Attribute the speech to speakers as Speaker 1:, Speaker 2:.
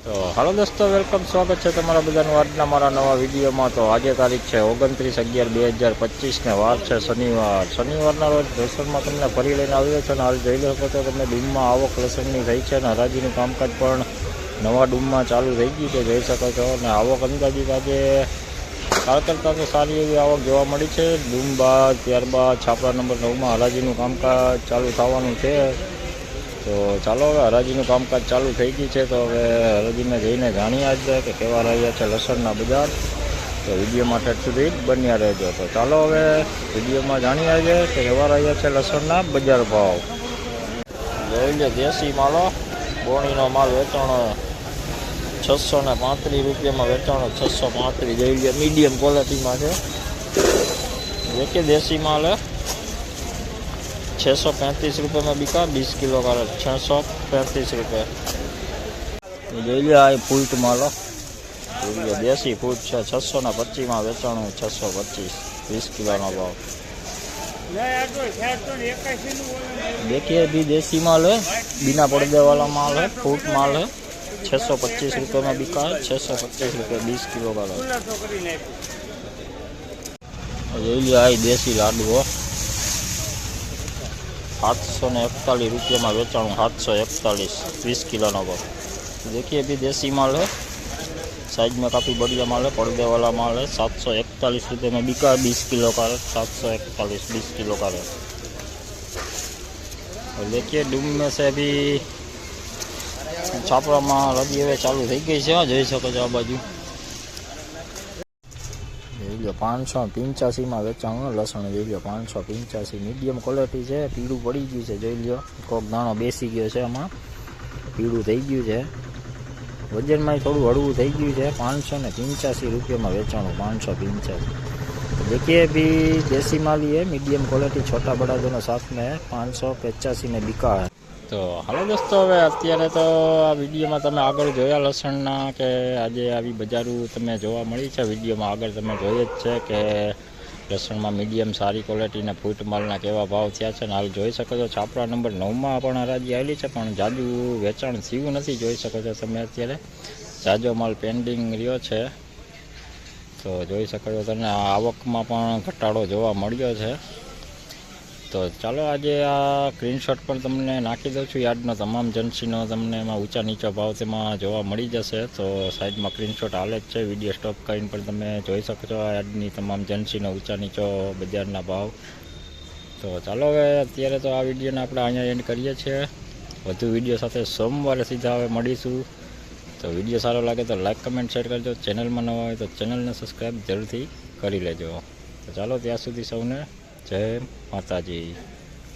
Speaker 1: તો હાલો દોસ્તો, વેલકમ, સ્વાગત છે તમારા બધાનું આજના મારા નવા વિડીયોમાં। તો આજે તારીખ છે 29/11/2025 ને વાર છે શનિવારના રોજ લસણમાં તમને ફરી લઈને આવ્યો છે। અને હાલ જોઈ લો તો તમે ડૂમમાં આવક લસણની થઈ છે અને હરાજીનું કામકાજ પણ નવા ડૂમમાં ચાલુ થઈ ગયું છે, જોઈ શકો છો। અને આવક અંદાજિત આજે કાલ કરતાં તો સારી એવી આવક જોવા મળી છે ડૂમ બાદ। ત્યારબાદ છાપરા નંબર 9માં હરાજીનું કામકાજ ચાલુ થવાનું છે। તો ચાલો હવે હરાજીનું કામકાજ ચાલુ થઈ ગયું છે, તો હવે હરાજીને જઈને જાણીએ આજે કે કેવા રહ્યા છે લસણના બજાર। તો વિડીયોમાં ઠેઠ સુધી બન્યા રહેજો। તો ચાલો હવે વિડીયોમાં જાણીએ આજે કે કેવા રહ્યા છે લસણના બજાર ભાવ। જોઈ લો, દેશી માલો બોણીનો માલ વેચાણો 635 રૂપિયામાં વેચાણો 635। જોઈ લો, મીડિયમ ક્વોલિટીમાં છે। देखिए देसी माल है 635 रुपये में बिका, 20 किलो का 635 रुपये। જોઈ લો, આ ફૂટ માલો જોઈ લો, દેશી ફૂટ છે 625 में વેચાણું 625, 20 કિલોનો ભાવ। देखिए अभी देसी माल है, बिना पर्दे वाला माल है, फूट माल है 625 रुपये में बिका है, 625 रुपये 20 किलो का। જોઈ લો, આ દેશી લાડવો 741 रुपये में वेचाणु 741, 20 किलो नो भाव। देखिए अभी देसी माल है, साइज में काफ़ी बढ़िया माल है, पर्दे वाला माल है 741 रुपये में बिका, 20 किलो का 741, 20 किलो का है। और देखिए डूम में से अभी छापरा में रदी હવે ચાલુ થઈ ગઈ છે, જોઈ શકો છો આ બાજુ। 585 में वेचाणु लसण, જોઈ લો 585, मीडियम क्वॉलिटी है, पीळું પડી ગયું છે। જોઈ લો, કોક દાણો બેસી ગયો છે, આમાં પીળું થઈ ગયું છે, વજનમાં થોડું હળવું થઈ ગયું છે। 585 रुपये में वेचाणु 585। देखिए अभी देसी माल ही है, मीडियम क्वालिटी, छोटा बड़ा दोनों साथ में है, 585 में बिका है। तो हालो दोस्तों, હવે અત્યારે તો આ વિડીયોમાં તમે આગળ જોયા લસણના કે આજે આવી બજારો તમે જોવા મળી છે। વિડીયોમાં આગળ તમે જોઈ જ છે કે લસણમાં મીડિયમ સારી ક્વોલિટીના ફૂટ માલના કેવા ભાવ થયા છે। અને હાલ જોઈ શકો છો છાપરા નંબર 9માં પણ હરાજી આવેલી છે, પણ જાજુ વેચાણ થયું નથી। જોઈ શકો છો તમે અત્યારે જાજો માલ પેન્ડિંગ રહ્યો છે। તો જોઈ શકો છો તમને આવકમાં પણ ઘટાડો જોવા મળ્યો છે। તો ચાલો આજે આ સ્ક્રીનશોટ પણ તમને નાખી દઉં છું, યાર્ડનો તમામ જન્સીનો તમને એમાં ઊંચા નીચા ભાવ તેમાં જોવા મળી જશે। તો સાઈડમાં સ્ક્રીનશોટ હાલે જ છે, વિડીયો સ્ટોપ કરીને પણ તમે જોઈ શકો છો આ યાર્ડની તમામ જન્સીનો ઊંચા નીચો બજારના ભાવ। તો ચાલો હવે અત્યારે તો આ વિડીયોને આપણે અહીંયા એન્ડ કરીએ છીએ। વધુ વિડીયો સાથે સોમવારે સીધા હવે મળીશું। તો વિડીયો સારો લાગે તો લાઈક કમેન્ટ શેર કરજો, ચેનલમાં નવા હોય તો ચેનલને સબસ્ક્રાઈબ જરૂરથી કરી લેજો। તો ચાલો ત્યાં સુધી સૌને જય માતાજી।